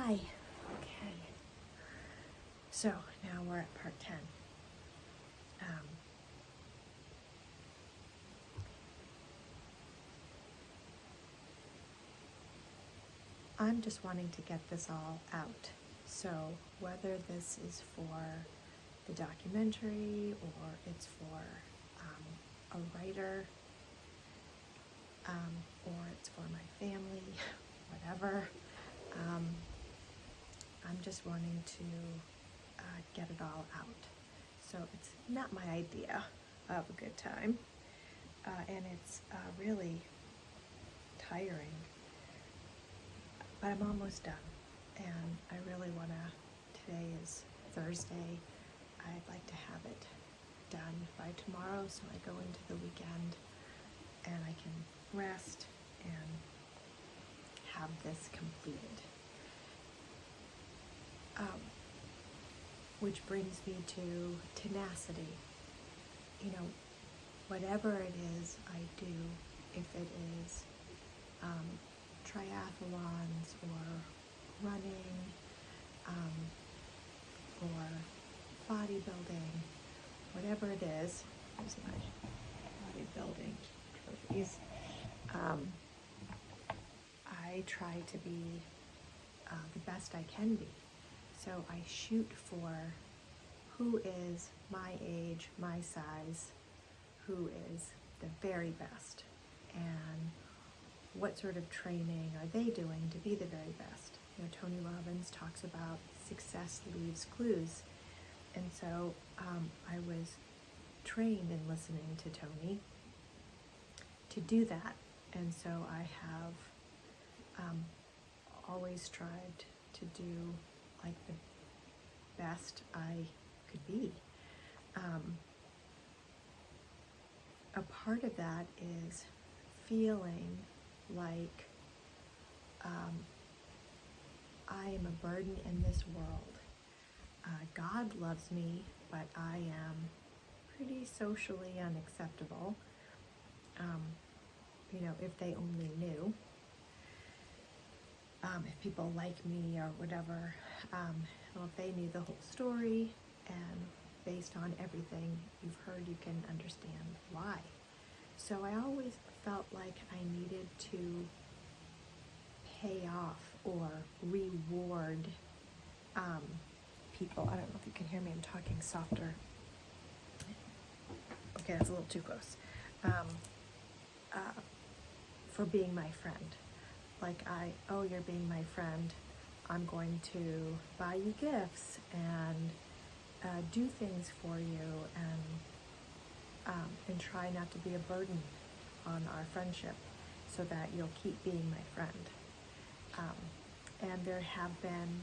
Hi. Okay. So now we're at part 10. I'm just wanting to get this all out. So whether this is for the documentary or it's for a writer or it's for my family, whatever, I'm just wanting to get it all out. So it's not my idea of a good time, and it's really tiring, but I'm almost done, and I really want to, today is Thursday, I'd like to have it done by tomorrow so I go into the weekend and I can rest and have this completed. Which brings me to tenacity. You know, whatever it is I do, if it is triathlons or running or bodybuilding, whatever it is, here's my bodybuilding trophies. I try to be the best I can be. So I shoot for who is my age, my size, who is the very best, and what sort of training are they doing to be the very best. You know, Tony Robbins talks about success leaves clues, and so I was trained in listening to Tony to do that, and so I have always strived to do like the best I could be. A part of that is feeling like I am a burden in this world. God loves me, but I am pretty socially unacceptable. You know, if they only knew. If people like me or whatever, well, if they knew the whole story, and based on everything you've heard, you can understand why. So I always felt like I needed to pay off or reward people. I don't know if you can hear me, I'm talking softer. Okay, that's a little too close. For being my friend. Like you're being my friend, I'm going to buy you gifts and do things for you and try not to be a burden on our friendship so that you'll keep being my friend. And there have been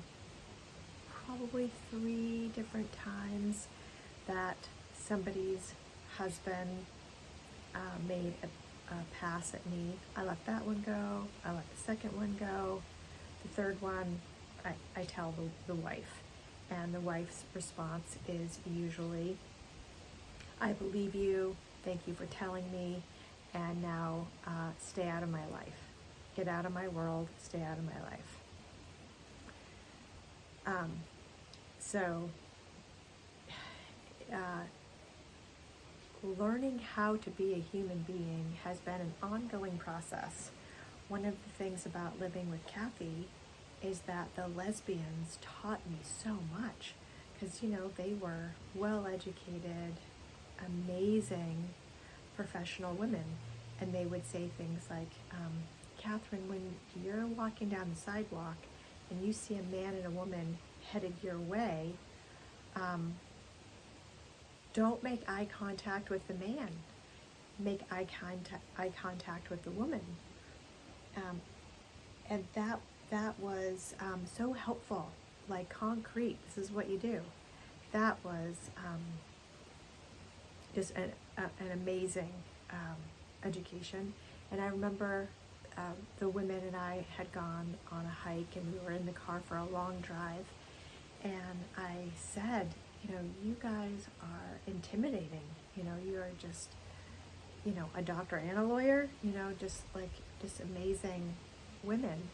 probably 3 different times that somebody's husband made a pass at me. I let that one go. I let the second one go. The third one, I tell the wife. And the wife's response is usually, I believe you, thank you for telling me, and now stay out of my life. Get out of my world, stay out of my life. Learning how to be a human being has been an ongoing process. One of the things about living with Kathy is that the lesbians taught me so much because, you know, they were well-educated, amazing professional women, and they would say things like, Catherine, when you're walking down the sidewalk and you see a man and a woman headed your way, don't make eye contact with the man. Make eye contact with the woman. And that was so helpful, like concrete. This is what you do. That was just an amazing education. And I remember the women and I had gone on a hike, and we were in the car for a long drive. And I said, you know, you guys are intimidating. You know, you are just, you know, a doctor and a lawyer, you know, just amazing women.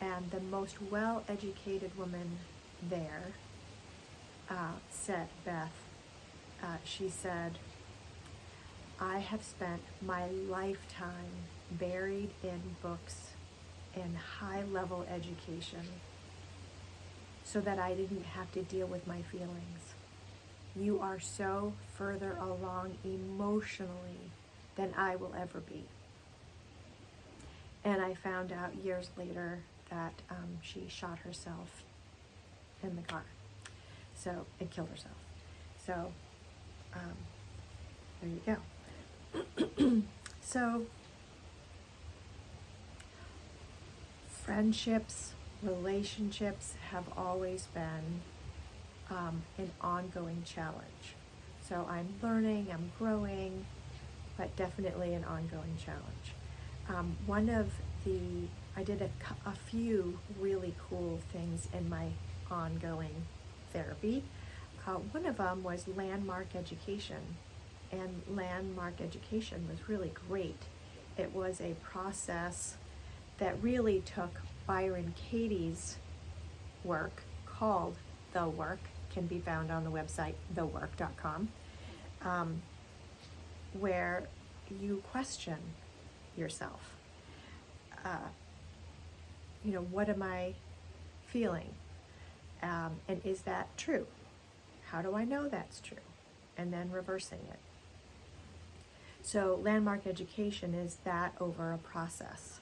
And the most well-educated woman there said, Beth, she said, I have spent my lifetime buried in books and high-level education so that I didn't have to deal with my feelings. You are so further along emotionally than I will ever be. And I found out years later that she shot herself in the car, and killed herself. So there you go. So friendships, relationships have always been an ongoing challenge. So I'm learning, I'm growing, but definitely an ongoing challenge. I did a few really cool things in my ongoing therapy. One of them was landmark education, and landmark education was really great. It was a process that really took Byron Katie's work called The Work, can be found on the website thework.com, where you question yourself. What am I feeling? And is that true? How do I know that's true? And then reversing it. So landmark education is that over a process.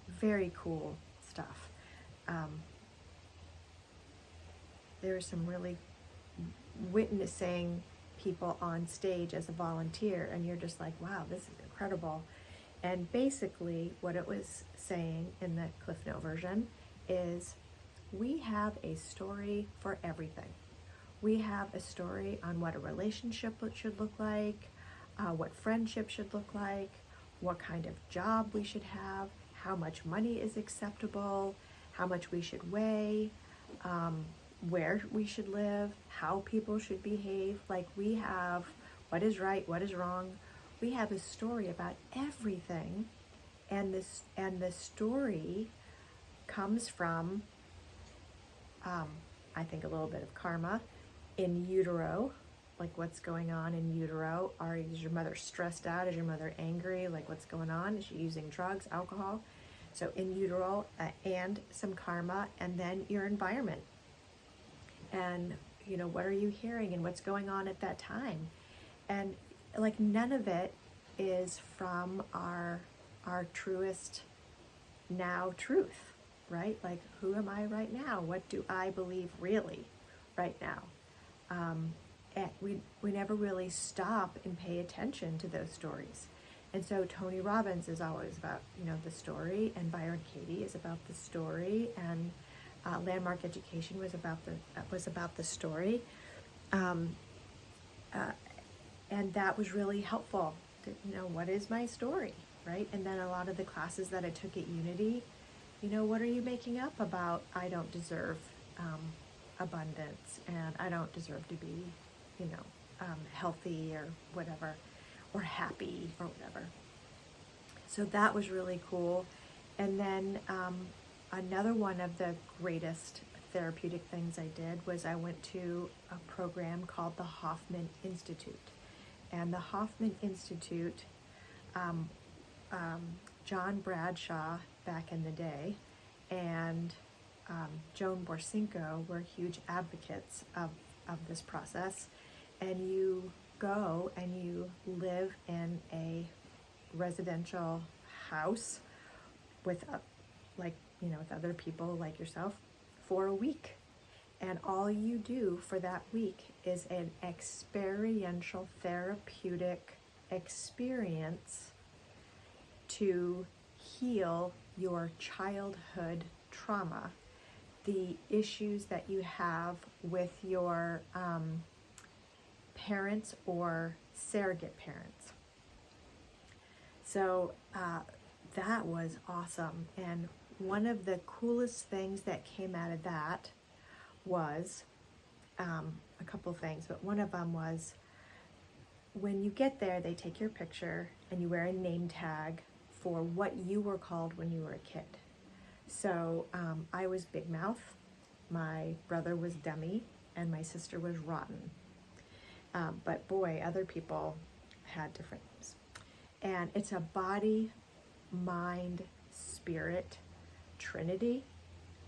Very cool stuff. There are some really witnessing people on stage as a volunteer, and you're just like, wow, this is incredible. And basically what it was saying in the Cliff Note version is, we have a story for everything. We have a story on what a relationship should look like, what friendship should look like, what kind of job we should have, how much money is acceptable, how much we should weigh, where we should live, how people should behave. Like, we have what is right, what is wrong. We have a story about everything, and the story comes from, I think, a little bit of karma in utero, like what's going on in utero. Is your mother stressed out? Is your mother angry? Like, what's going on? Is she using drugs, alcohol? So in utero, and some karma, and then your environment. And, what are you hearing and what's going on at that time? And like, none of it is from our truest now truth, right? Like, who am I right now? What do I believe really right now? And we never really stop and pay attention to those stories. And so Tony Robbins is always about, the story, and Byron Katie is about the story, and landmark education was about the story. And that was really helpful. What is my story, right? And then a lot of the classes that I took at Unity, what are you making up about I don't deserve abundance, and I don't deserve to be, healthy or whatever, or happy or whatever. So that was really cool. And then another one of the greatest therapeutic things I did was I went to a program called the Hoffman Institute. And the Hoffman Institute, John Bradshaw back in the day and Joan Borsinko were huge advocates of this process. And you go and you live in a residential house with with other people like yourself for a week. And all you do for that week is an experiential therapeutic experience to heal your childhood trauma, the issues that you have with your parents or surrogate parents. So that was awesome. And one of the coolest things that came out of that was a couple things, but one of them was, when you get there, they take your picture and you wear a name tag for what you were called when you were a kid. So I was Big Mouth, my brother was Demi, and my sister was Rotten. But boy, other people had different names. And it's a body, mind, spirit trinity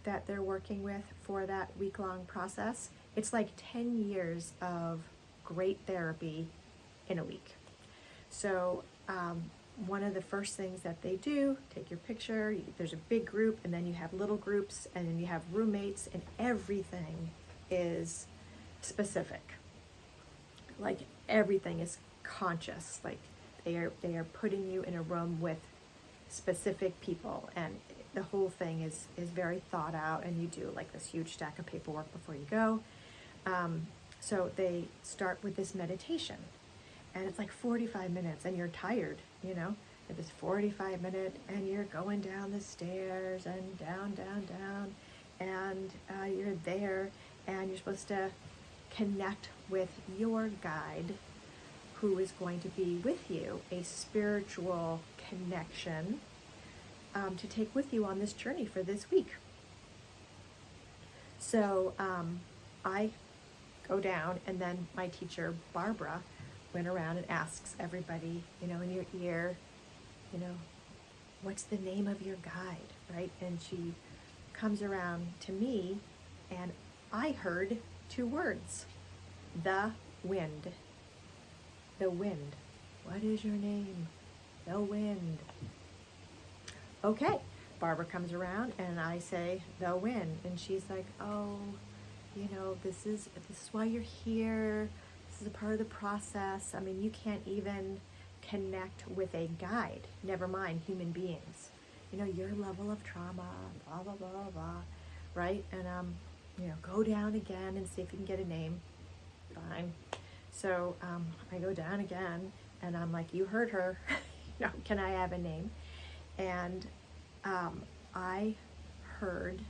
that they're working with for that week-long process. It's like 10 years of great therapy in a week. So one of the first things that they do, take your picture, there's a big group, and then you have little groups, and then you have roommates, and everything is specific. Like everything is conscious. Like they are putting you in a room with specific people, and the whole thing is very thought out, and you do like this huge stack of paperwork before you go. So they start with this meditation, and it's like 45 minutes, and you're tired, you know, it is 45 minutes, and you're going down the stairs and down, and you're there, and you're supposed to connect with your guide who is going to be with you, a spiritual connection to take with you on this journey for this week. So I go down, and then my teacher, Barbara, went around and asks everybody, you know, in your ear, you know, what's the name of your guide, right? And she comes around to me, and I heard 2 words, the wind. The wind. What is your name? The wind. Okay, Barbara comes around, and I say, the wind. And she's like, oh, you know, this is why you're here. This is a part of the process. I mean, you can't even connect with a guide, never mind human beings. You know, your level of trauma, blah, blah, blah, blah, right? And, you know, go down again and see if you can get a name. Fine. So I go down again, and I'm like, you heard her. You know, can I have a name? And I heard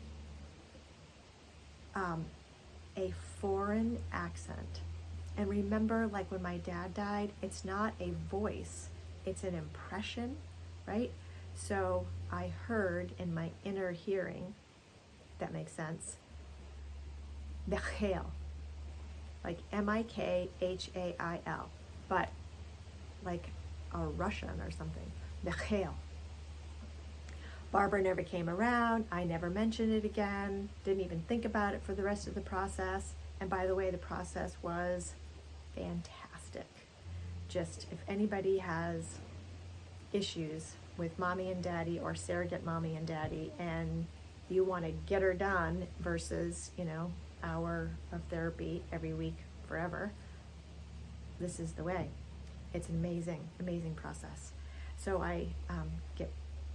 a foreign accent. And remember, like when my dad died, it's not a voice, it's an impression, right? So I heard in my inner hearing, if that makes sense, Mikhail, like Mikhail, but like a Russian or something, Mikhail. Barbara never came around. I never mentioned it again. Didn't even think about it for the rest of the process. And by the way, the process was fantastic. Just if anybody has issues with mommy and daddy or surrogate mommy and daddy, and you want to get her done versus, you know, hour of therapy every week forever, this is the way. It's an amazing, amazing process. So I get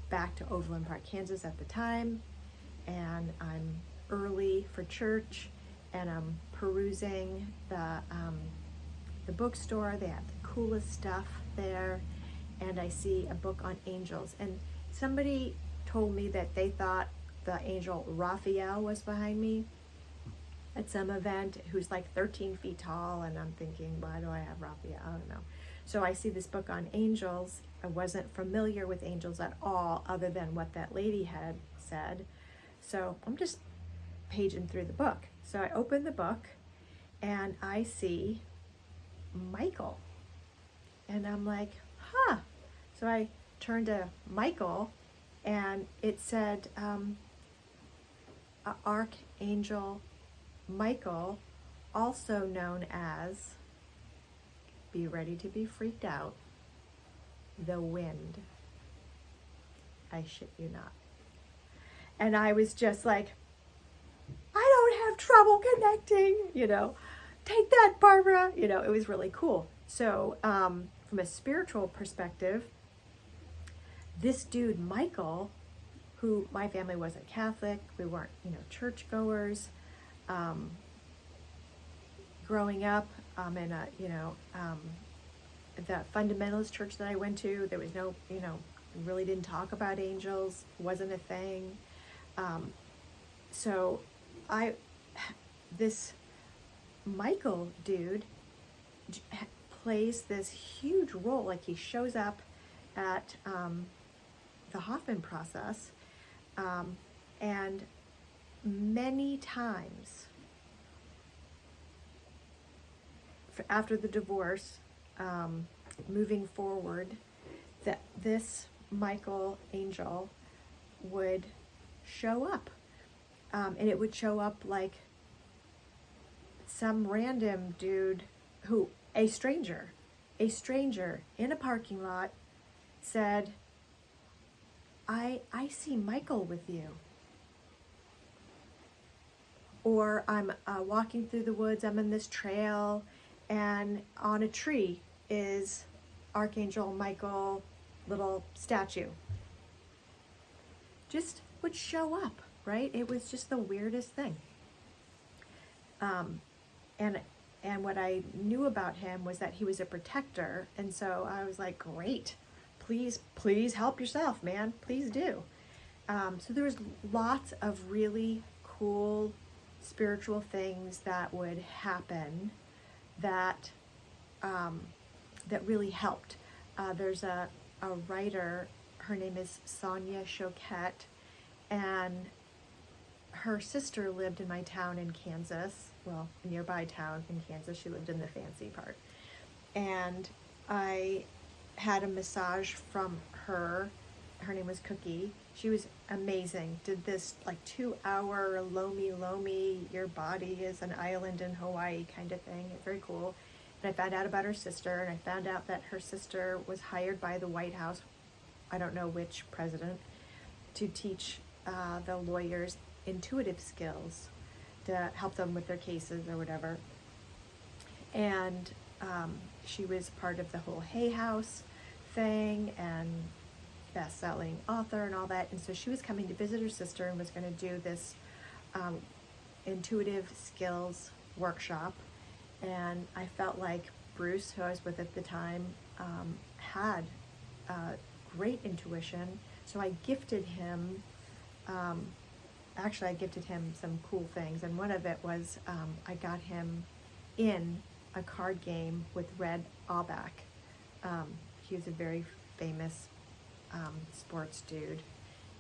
back to Overland Park, Kansas at the time, and I'm early for church, and I'm perusing the bookstore. They have the coolest stuff there, and I see a book on angels, and somebody told me that they thought the angel Raphael was behind me at some event, who's like 13 feet tall, and I'm thinking, why do I have Raphael? I don't know. So I see this book on angels. I wasn't familiar with angels at all, other than what that lady had said. So I'm just paging through the book. So I open the book, and I see Michael. And I'm like, huh. So I turn to Michael, and it said, Archangel Michael, also known as, be ready to be freaked out, the wind. I shit you not. And I was just like, I don't have trouble connecting, you know, take that, Barbara. You know, it was really cool. So from a spiritual perspective, this dude, Michael, who my family wasn't Catholic, we weren't, you know, churchgoers. Growing up in a, you know, the fundamentalist church that I went to, there was no, you know, really didn't talk about angels, wasn't a thing. So this Michael dude plays this huge role. Like he shows up at the Hoffman process, And many times after the divorce, moving forward, that this Michael angel would show up. And it would show up like some random dude who, a stranger in a parking lot said, I see Michael with you. Or I'm walking through the woods, I'm in this trail, and on a tree is Archangel Michael little statue. Just would show up, right? It was just the weirdest thing. And what I knew about him was that he was a protector, and so I was like, great, please help yourself, man, please do. So there was lots of really cool spiritual things that would happen that that really helped. There's a writer, her name is Sonia Choquette, and her sister lived in my town in Kansas, well, a nearby town in Kansas. She lived in the fancy part. And I had a massage from her. Her name was Cookie. She was amazing. Did this like 2-hour lomi, your body is an island in Hawaii kind of thing. Very cool. And I found out about her sister, and I found out that her sister was hired by the White House, I don't know which president, to teach the lawyers intuitive skills to help them with their cases or whatever. And she was part of the whole Hay House thing and best-selling author and all that. And so she was coming to visit her sister and was going to do this intuitive skills workshop. And I felt like Bruce, who I was with at the time, had great intuition. So I gifted him, I gifted him some cool things. And one of it was I got him in a card game with Red Auerbach. He was a very famous sports dude.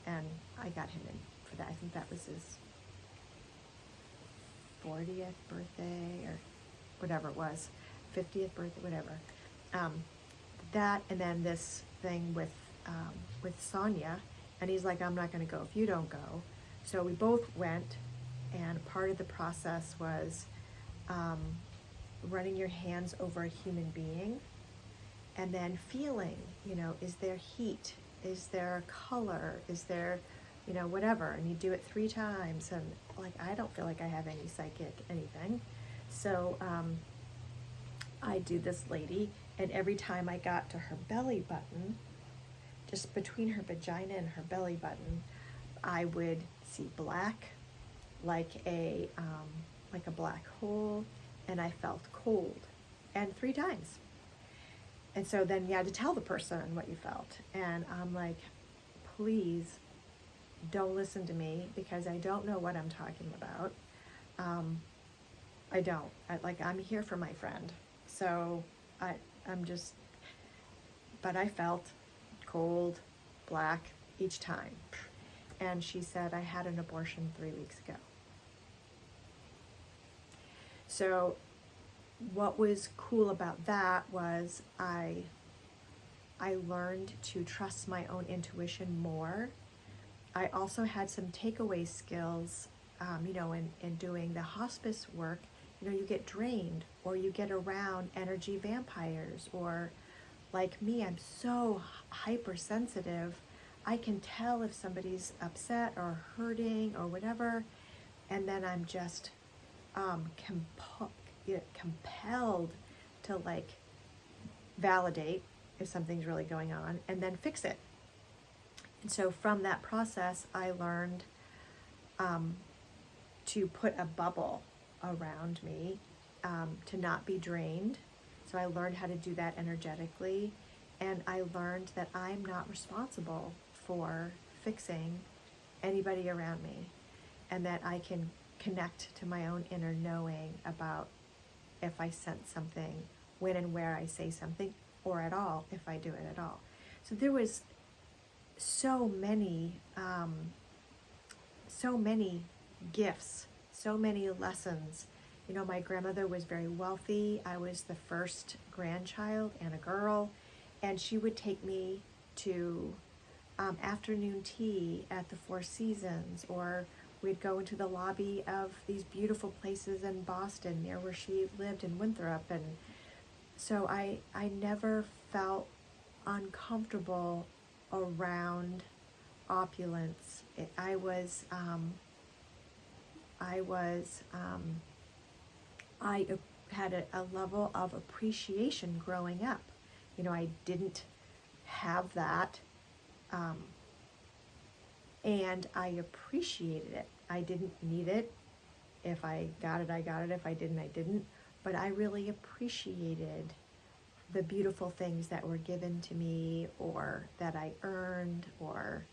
And I got him in for that. I think that was his 40th birthday or whatever it was, 50th birthday, whatever. That, and then this thing with Sonia, and he's like, I'm not going to go if you don't go. So we both went, and part of the process was running your hands over a human being, and then feeling, is there heat? Is there color? Is there, whatever? And you do it 3 times, and like, I don't feel like I have any psychic anything. So I do this lady, and every time I got to her belly button, just between her vagina and her belly button, I would see black, like a black hole, and I felt cold, and 3 times. And so then you had to tell the person what you felt, and I'm like, please don't listen to me because I don't know what I'm talking about. I don't. I'm here for my friend. So but I felt cold, black each time. And she said, I had an abortion 3 weeks ago. So what was cool about that was I learned to trust my own intuition more. I also had some takeaway skills, in doing the hospice work. You get drained, or you get around energy vampires, or like me, I'm so hypersensitive. I can tell if somebody's upset or hurting or whatever, and then I'm just compelled to like validate if something's really going on and then fix it. And so from that process, I learned to put a bubble around me, to not be drained. So I learned how to do that energetically, and I learned that I'm not responsible for fixing anybody around me, and that I can connect to my own inner knowing about if I sense something, when and where I say something, or at all, if I do it at all. So there was so many so many gifts, so many lessons. You know, my grandmother was very wealthy. I was the first grandchild and a girl, and she would take me to afternoon tea at the Four Seasons, or we'd go into the lobby of these beautiful places in Boston near where she lived in Winthrop. And so I never felt uncomfortable around opulence. I had a level of appreciation growing up. You know, I didn't have that, and I appreciated it. I didn't need it. If I got it, I got it. If I didn't, I didn't. But I really appreciated the beautiful things that were given to me, or that I earned, or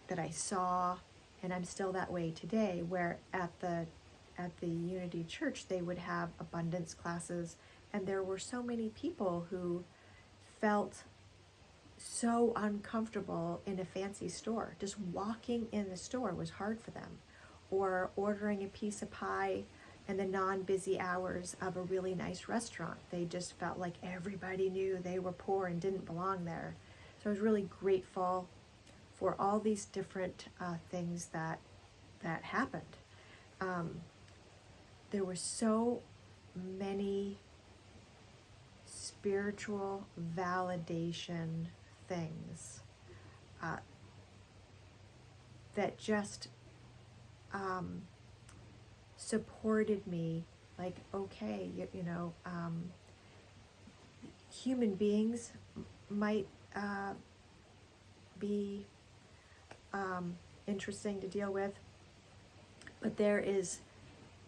that I saw. And I'm still that way today, where at the Unity Church, they would have abundance classes, and there were so many people who felt so uncomfortable in a fancy store. Just walking in the store was hard for them, or ordering a piece of pie in the non-busy hours of a really nice restaurant. They just felt like everybody knew they were poor and didn't belong there. So I was really grateful for all these different things that happened. There were so many spiritual validation things that just supported me. Like, okay, you know, human beings might be interesting to deal with, but there is,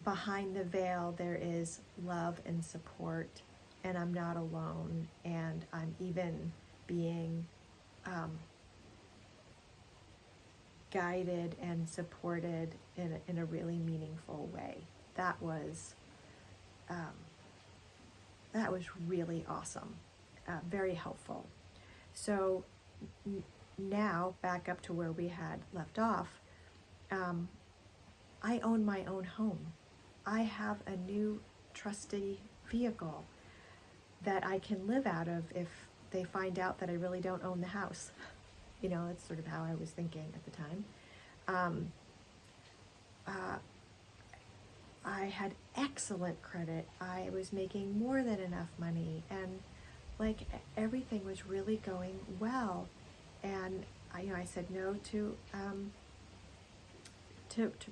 behind the veil, there is love and support, and I'm not alone, and I'm even being guided and supported in a really meaningful way. That was really awesome, very helpful. So now, back up to where we had left off, I own my own home. I have a new trusty vehicle that I can live out of if they find out that I really don't own the house. You know, that's sort of how I was thinking at the time. I had excellent credit. I was making more than enough money, and like everything was really going well. And I said no to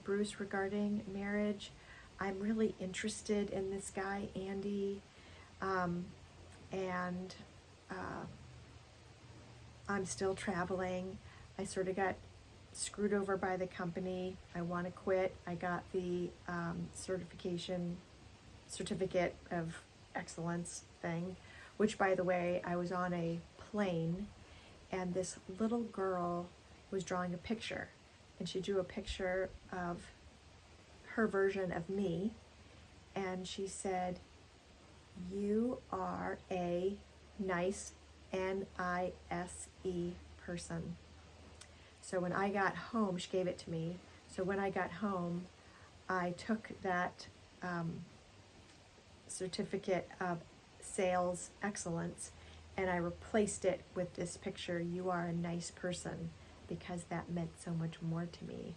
Bruce regarding marriage. I'm really interested in this guy, Andy, and I'm still traveling. I sort of got screwed over by the company. I want to quit. I got the certificate of excellence thing, which, by the way, I was on a plane, and this little girl was drawing a picture, and she drew a picture of her version of me, and she said, "You are a nice NISE person." So when I got home, she gave it to me. So when I got home, I took that certificate of sales excellence, and I replaced it with this picture, "You are a nice person," because that meant so much more to me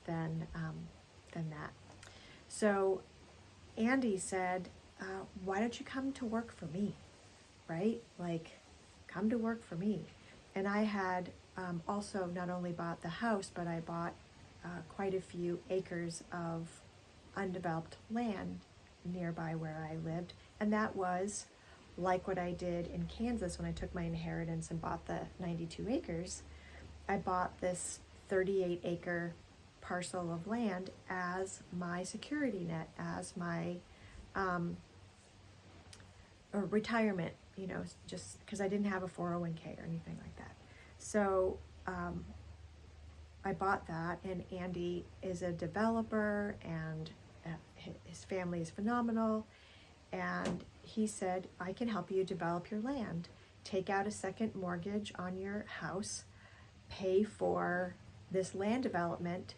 than that. So Andy said, "Why don't you come to work for me?" Right? Like, come to work for me. And I had also not only bought the house, but I bought quite a few acres of undeveloped land nearby where I lived. And that was like what I did in Kansas when I took my inheritance and bought the 92 acres. I bought this 38-acre parcel of land as my security net, as my retirement, just because I didn't have a 401k or anything like that. So I bought that, and Andy is a developer, and his family is phenomenal, and he said, "I can help you develop your land. Take out a second mortgage on your house, pay for this land development,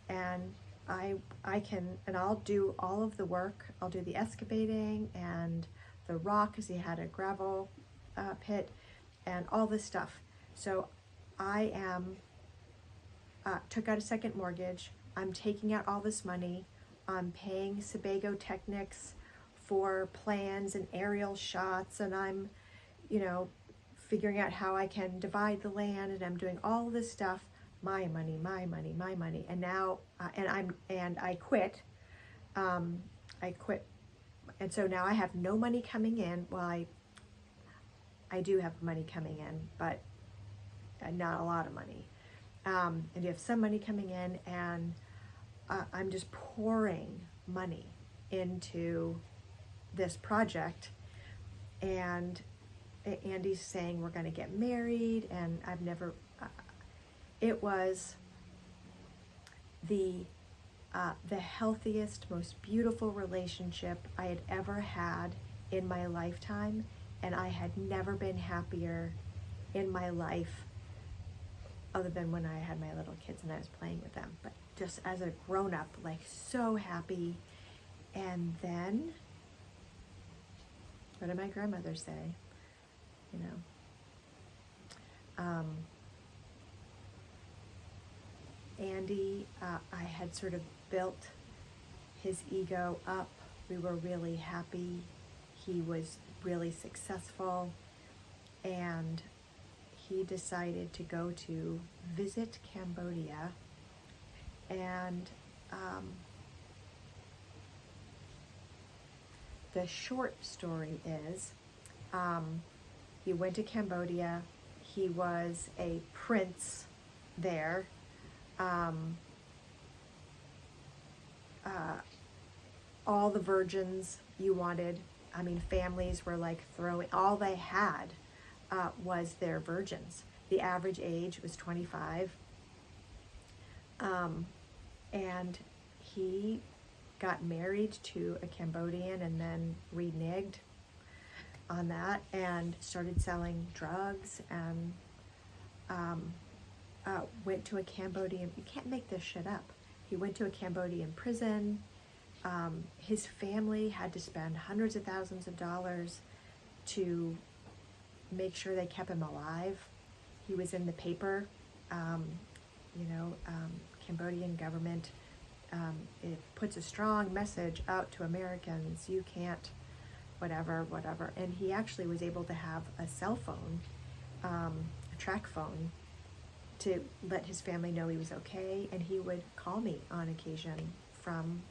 and I'll do all of the work. I'll do the excavating and the rock, because he had a gravel pit and all this stuff. So I am took out a second mortgage. I'm taking out all this money. I'm paying Sebago Technics for plans and aerial shots, and I'm, figuring out how I can divide the land, and I'm doing all this stuff. My money, my money, my money. And now, I quit. I quit, and so now I have no money coming in. Well, I do have money coming in, but not a lot of money. And you have some money coming in, and I'm just pouring money into this project. And Andy's saying we're going to get married, and I've never. It was the healthiest, most beautiful relationship I had ever had in my lifetime, and I had never been happier in my life, other than when I had my little kids and I was playing with them. But just as a grown-up, like, so happy. And then, what did my grandmother say? Andy, I had sort of built his ego up. We were really happy. He was really successful, and he decided to go to visit Cambodia. And the short story is, he went to Cambodia. He was a prince there. All the virgins you wanted. I mean, families were like throwing, all they had was their virgins. The average age was 25. And he got married to a Cambodian and then reneged on that and started selling drugs, and went to a Cambodian, you can't make this shit up. He went to a Cambodian prison. His family had to spend hundreds of thousands of dollars to make sure they kept him alive. He was in the paper, Cambodian government, it puts a strong message out to Americans, you can't, whatever. And he actually was able to have a cell phone, a track phone, to let his family know he was okay. And he would call me on occasion from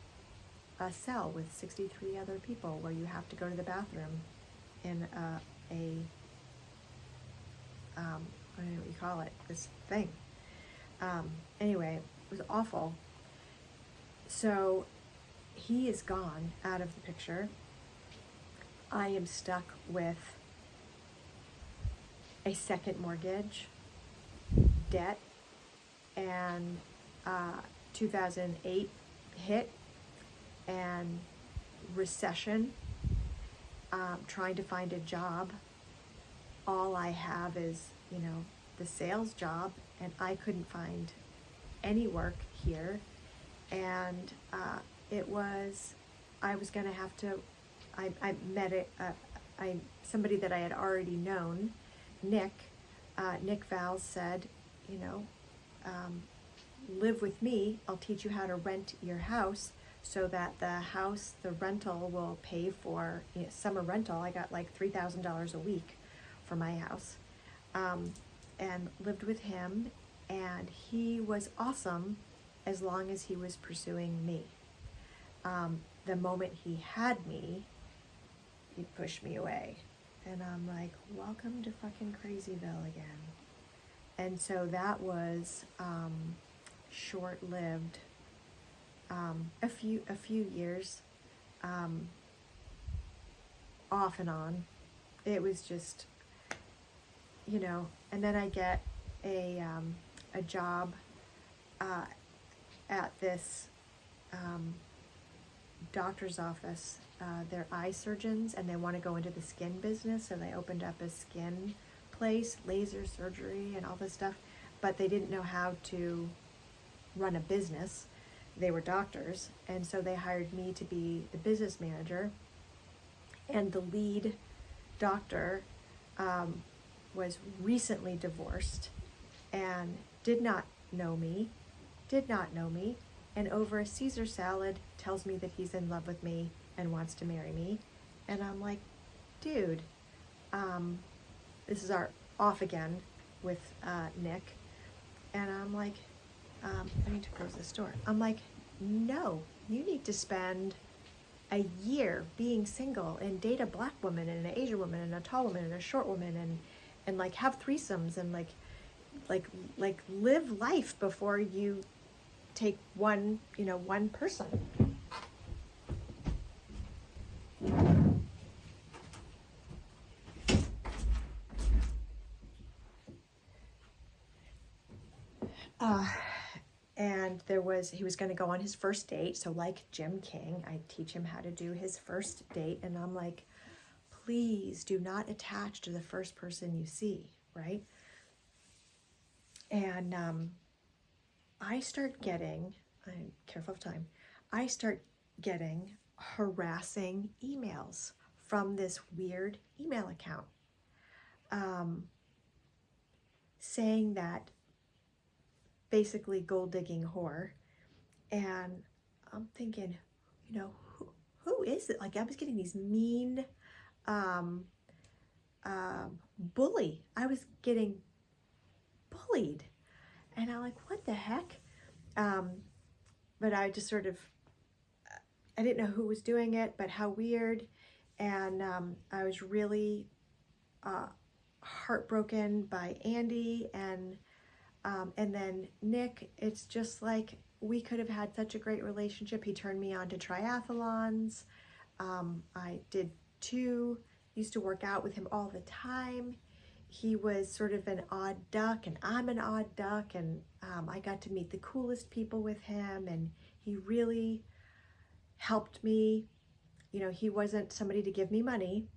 a cell with 63 other people, where you have to go to the bathroom in I don't know what you call it, this thing. Anyway, it was awful. So he is gone out of the picture. I am stuck with a second mortgage, debt, and 2008 hit, and recession, trying to find a job. All I have is, the sales job, and I couldn't find any work here. And I was going to have to, I met somebody that I had already known, Nick Val said, live with me, I'll teach you how to rent your house, so that the rental will pay for summer rental. I got like $3,000 a week for my house, and lived with him, and he was awesome as long as he was pursuing me. The moment he had me, he pushed me away, and I'm like, welcome to fucking Crazyville again. And so that was short-lived. A few years, off and on. It was just, and then I get a job at this doctor's office. They're eye surgeons, and they want to go into the skin business, so they opened up a skin place, laser surgery and all this stuff, but they didn't know how to run a business. they were doctors, and so they hired me to be the business manager. And the lead doctor was recently divorced and did not know me, and over a Caesar salad tells me that he's in love with me and wants to marry me. And I'm like, dude, this is our off again with Nick. And I'm like, I need to close this door. I'm like, no, you need to spend a year being single and date a black woman and an Asian woman and a tall woman and a short woman and like have threesomes and like live life before you take one person. And he was going to go on his first date. So like Jim King, I teach him how to do his first date. And I'm like, please do not attach to the first person you see, right? And I start getting, I'm careful of time, I start getting harassing emails from this weird email account saying that basically gold digging whore. And I'm thinking, who is it? Like I was getting these mean bully. I was getting bullied. And I'm like, what the heck? But I just sort of, I didn't know who was doing it, but how weird. And I was really heartbroken by Andy and then Nick. It's just like we could have had such a great relationship. He turned me on to triathlons. I did 2, used to work out with him all the time. He was sort of an odd duck and I'm an odd duck, and I got to meet the coolest people with him, and he really helped me. He wasn't somebody to give me money,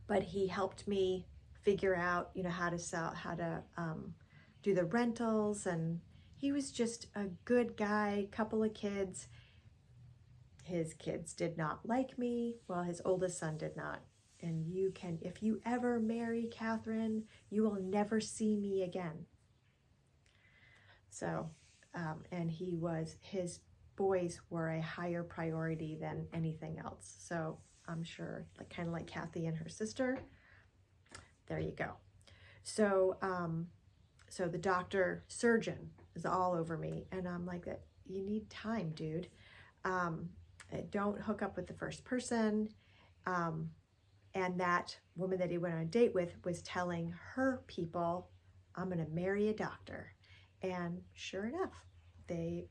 but he helped me figure out, how to do the rentals, and he was just a good guy, couple of kids. His kids did not like me. Well, his oldest son did not. And if you ever marry Catherine, you will never see me again. So, and his boys were a higher priority than anything else. So I'm sure, kind of like Kathy and her sister. There you go. So, so the surgeon is all over me, and I'm like, you need time, dude. Don't hook up with the first person. And that woman that he went on a date with was telling her people, I'm going to marry a doctor. And sure enough, they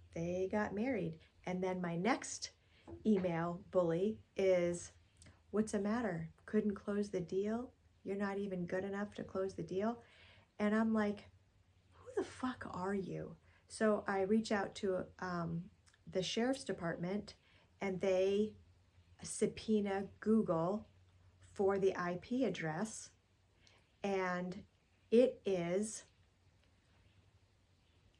got married. And then my next email bully is, what's the matter? Couldn't close the deal? You're not even good enough to close the deal? And I'm like, who the fuck are you? So I reach out to the sheriff's department, and they subpoena Google for the IP address, and it is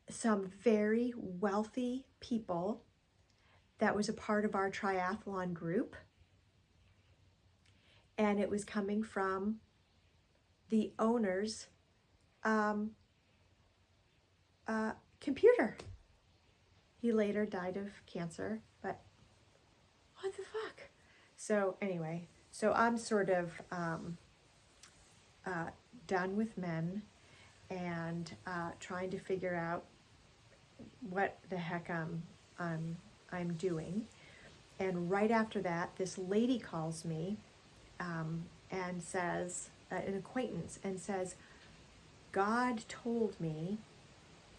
some very wealthy people that was a part of our triathlon group, and it was coming from the owner's computer. He later died of cancer, but what the fuck? So anyway, so I'm sort of done with men and trying to figure out what the heck I'm doing. And right after that, this lady calls me and says, an acquaintance, and says, God told me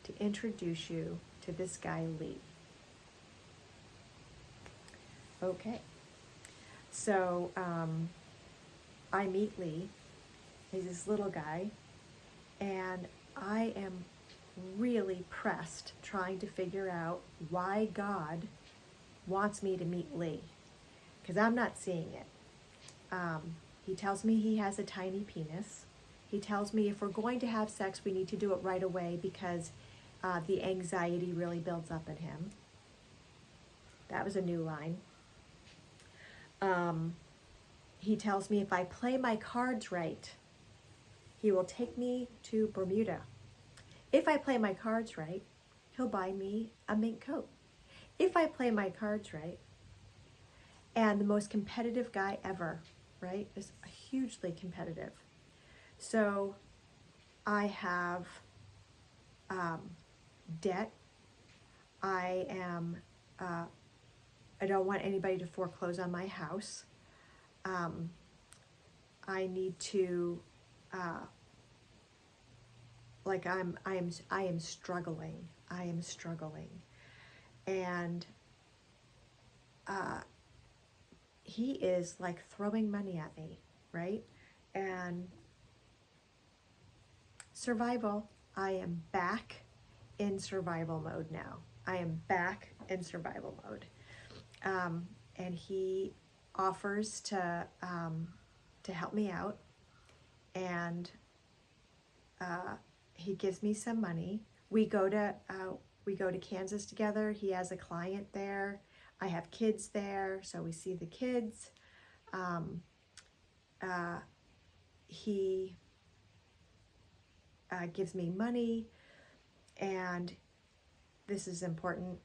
to introduce you to this guy, Lee. Okay. So I meet Lee. He's this little guy, and I am really pressed trying to figure out why God wants me to meet Lee, because I'm not seeing it. He tells me he has a tiny penis. He tells me if we're going to have sex, we need to do it right away because the anxiety really builds up in him. That was a new line. He tells me if I play my cards right, he will take me to Bermuda. If I play my cards right, he'll buy me a mink coat. If I play my cards right, and the most competitive guy ever, right, is hugely competitive. So I have debt. I don't want anybody to foreclose on my house. I need to, I am struggling. I am struggling. And he is like throwing money at me, right? And survival, I am back in survival mode now. I am back in survival mode. And he offers to help me out, and he gives me some money. We go to Kansas together. He has a client there. I have kids there, so we see the kids. He gives me money, and this is important.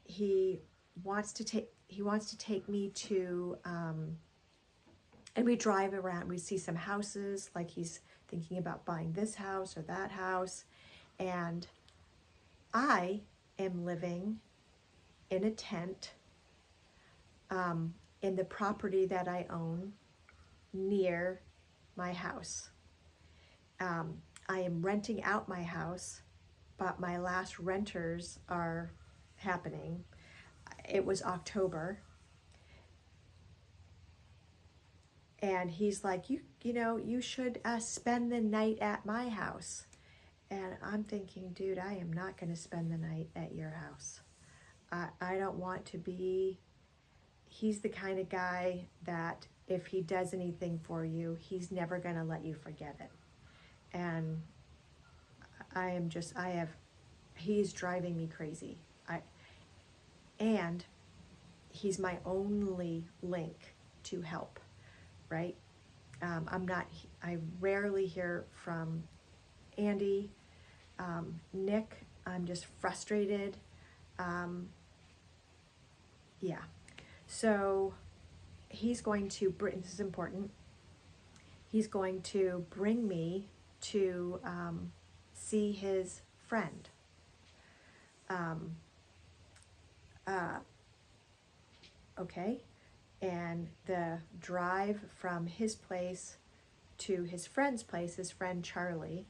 He wants to take me to, and we drive around. We see some houses, like he's thinking about buying this house or that house, and I am living in a tent in the property that I own near my house. I am renting out my house, but my last renters are happening. It was October. And he's like, you should spend the night at my house. And I'm thinking, dude, I am not going to spend the night at your house. I don't want to be. He's the kind of guy that if he does anything for you, he's never going to let you forget it. And he's driving me crazy. And he's my only link to help, right? I rarely hear from Andy, Nick. I'm just frustrated. Yeah. So he's going to bring, this is important, he's going to bring me to see his friend. Okay. And the drive from his place to his friend's place, his friend Charlie,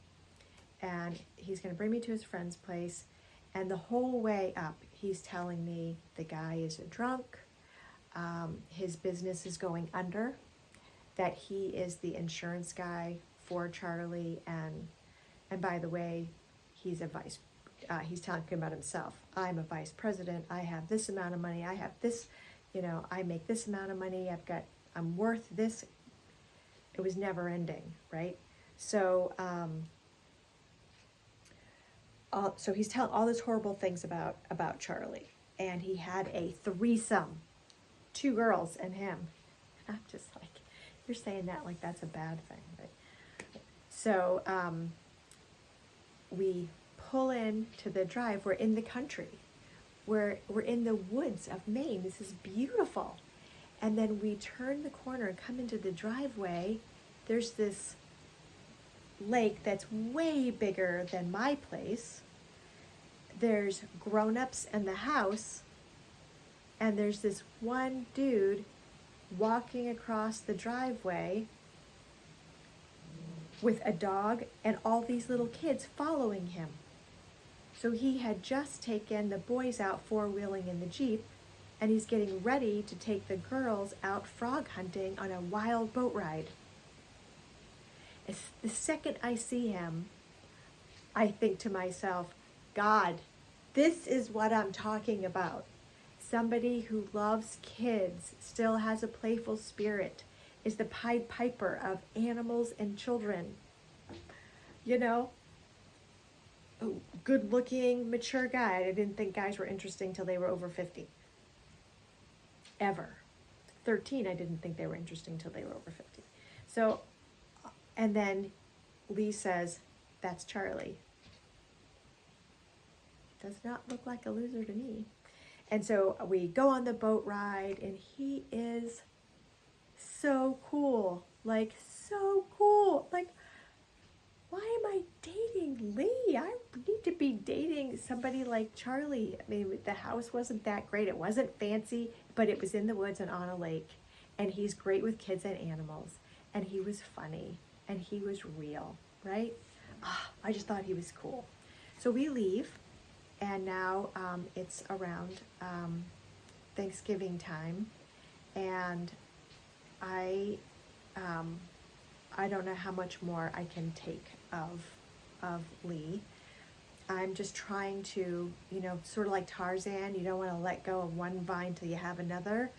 and he's going to bring me to his friend's place, and the whole way up, he's telling me the guy is a drunk, his business is going under, that he is the insurance guy for Charlie, and by the way, he's talking about himself. I'm a vice president, I have this amount of money, I have this, I make this amount of money, I'm worth this. It was never ending, right? So, so he's telling all these horrible things about Charlie, and he had a threesome, 2 girls and him. I'm just like, you're saying that like that's a bad thing, right? So we pull in to the drive. We're in the country. We're in the woods of Maine. This is beautiful. And then we turn the corner and come into the driveway. There's this lake that's way bigger than my place. There's grown-ups in the house, and there's this one dude walking across the driveway with a dog and all these little kids following him. So he had just taken the boys out 4-wheeling in the Jeep, and he's getting ready to take the girls out frog hunting on a wild boat ride. The second I see him, I think to myself, God, this is what I'm talking about. Somebody who loves kids, still has a playful spirit, is the Pied Piper of animals and children. Good-looking, mature guy. I didn't think guys were interesting till they were over 50. ever. 13, I didn't think they were interesting until they were over 50. So, and then Lee says, "That's Charlie." Does not look like a loser to me. And so we go on the boat ride, and he is so cool. Like, so cool. Like, why am I dating Lee? I need to be dating somebody like Charlie. I mean, the house wasn't that great. It wasn't fancy, but it was in the woods and on a lake. And he's great with kids and animals. And he was funny. And he was real, right? I just thought he was cool. So we leave. And now it's around Thanksgiving time. And I don't know how much more I can take of Lee. I'm just trying to, sort of like Tarzan, you don't want to let go of one vine till you have another.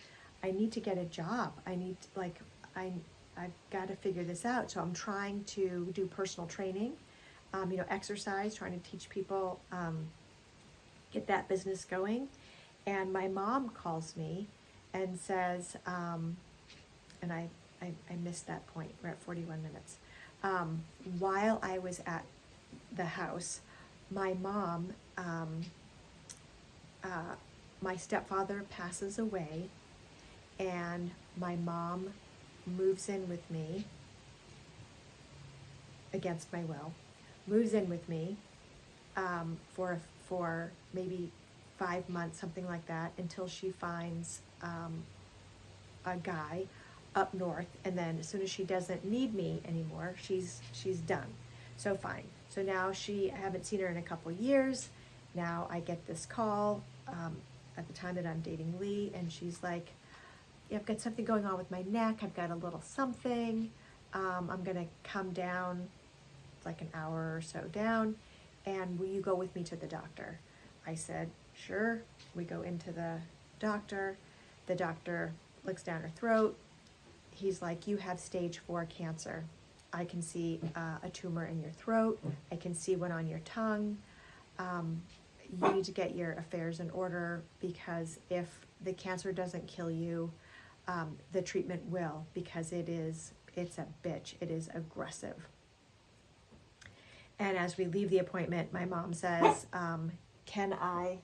I need to get a job. I've got to figure this out. So I'm trying to do personal training, exercise, trying to teach people, get that business going. And my mom calls me and says, and I missed that point. We're at 41 minutes. While I was at the house, my mom, my stepfather passes away, and my mom moves in with me against my will, moves in with me for maybe 5 months, something like that, until she finds a guy up north, and then as soon as she doesn't need me anymore, she's done. So fine. So now I haven't seen her in a couple years. Now I get this call at the time that I'm dating Lee, and she's like, "Yeah, I've got something going on with my neck. I've got a little something. I'm gonna come down, it's like an hour or so down, and will you go with me to the doctor?" I said, "Sure." We go into the doctor. The doctor looks down her throat. He's like, "You have stage 4 cancer. I can see a tumor in your throat. I can see one on your tongue. You need to get your affairs in order, because if the cancer doesn't kill you, the treatment will, because it's a bitch. It is aggressive." And as we leave the appointment, my mom says, can I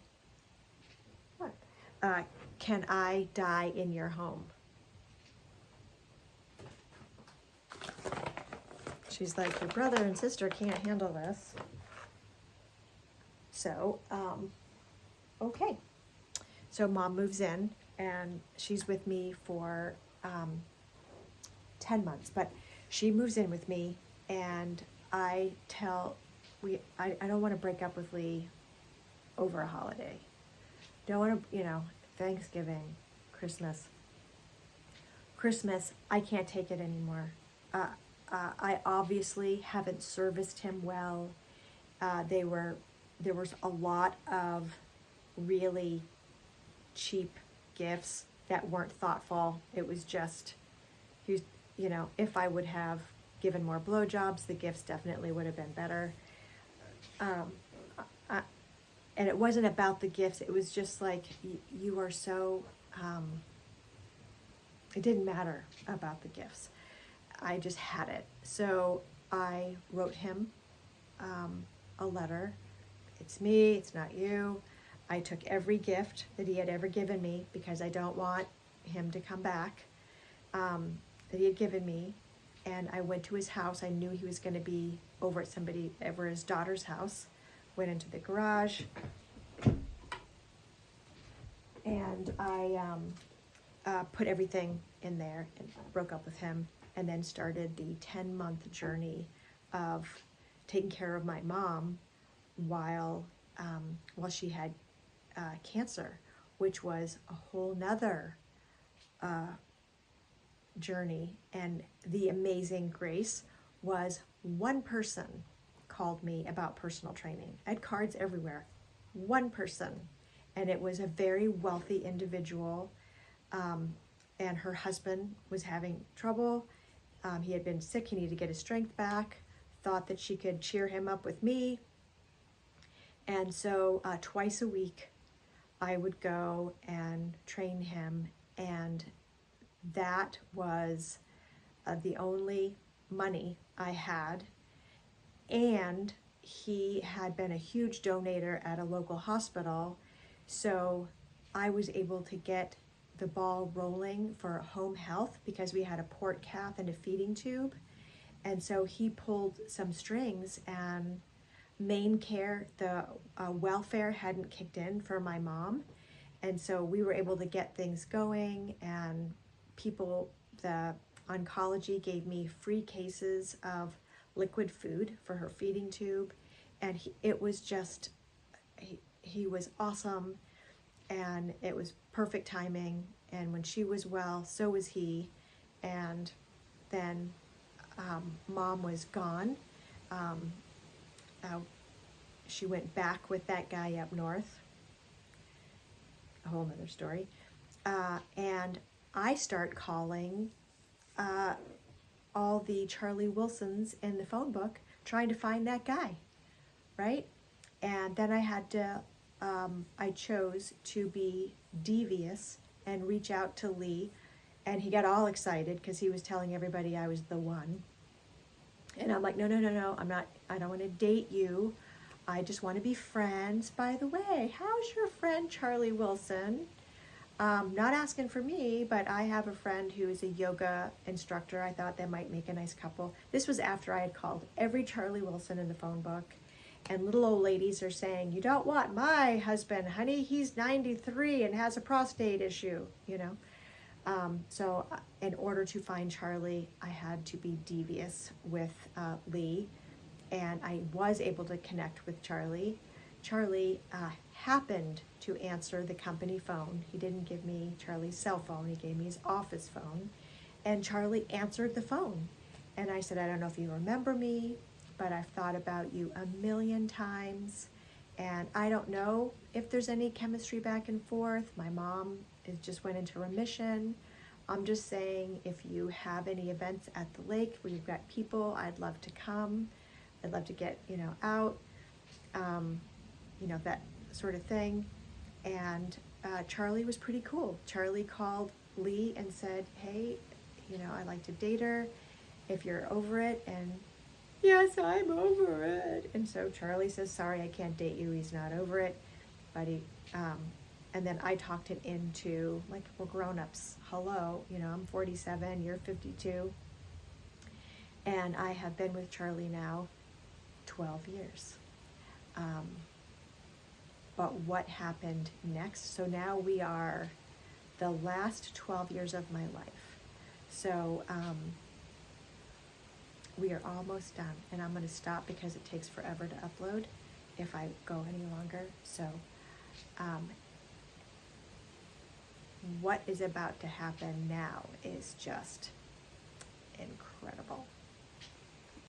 die in your home?" She's like, "Your brother and sister can't handle this." So, okay. So mom moves in, and she's with me for 10 months, but she moves in with me, and I don't want to break up with Lee over a holiday. Don't want to, Thanksgiving, Christmas, I can't take it anymore. I obviously haven't serviced him well. There was a lot of really cheap gifts that weren't thoughtful. It was just, if I would have given more blowjobs, the gifts definitely would have been better. And it wasn't about the gifts. It was just like, you are so, it didn't matter about the gifts. I just had it. So I wrote him a letter. "It's me, it's not you." I took every gift that he had ever given me, because I don't want him to come back, that he had given me. And I went to his house. I knew he was going to be over his daughter's house. Went into the garage, and I put everything in there and broke up with him, and then started the 10-month journey of taking care of my mom while she had cancer, which was a whole nother journey. And the amazing grace was, one person called me about personal training. I had cards everywhere. One person. And it was a very wealthy individual, and her husband was having trouble. He had been sick. He needed to get his strength back. Thought that she could cheer him up with me. And so twice a week, I would go and train him And that was the only money I had. And he had been a huge donator at a local hospital, so I was able to get the ball rolling for home health because we had a port cath and a feeding tube. And so he pulled some strings, and main care, the welfare hadn't kicked in for my mom. And so we were able to get things going, and the oncology gave me free cases of liquid food for her feeding tube. And it was just, he was awesome, and it was perfect timing. And when she was well, so was he. And then mom was gone. She went back with that guy up north. A whole other story. And I start calling all the Charlie Wilsons in the phone book trying to find that guy, right? And then I chose to be devious and reach out to Lee, and he got all excited because he was telling everybody I was the one. And I'm like, no, I don't want to date you. I just want to be friends. By the way, how's your friend Charlie Wilson? Not asking for me, but I have a friend who is a yoga instructor. I thought that might make a nice couple. This was after I had called every Charlie Wilson in the phone book. And little old ladies are saying, you don't want my husband, honey. He's 93 and has a prostate issue, you know. So in order to find Charlie, I had to be devious with Lee. And I was able to connect with Charlie. Charlie happened to answer the company phone. He didn't give me Charlie's cell phone. He gave me his office phone. And Charlie answered the phone. And I said, I don't know if you remember me, but I've thought about you a million times. And I don't know if there's any chemistry back and forth. My mom just went into remission. I'm just saying, if you have any events at the lake where you've got people, I'd love to come. I'd love to get, out, that sort of thing. And Charlie was pretty cool. Charlie called Lee and said, hey, I'd like to date her if you're over it. And yes, I'm over it. And so Charlie says, sorry, I can't date you. He's not over it. But and then I talked him into, like, we're grown-ups. Hello, I'm 47, you're 52. And I have been with Charlie now 12 years. But what happened next? So now we are the last 12 years of my life. So we are almost done. And I'm going to stop because it takes forever to upload if I go any longer. So what is about to happen now is just incredible.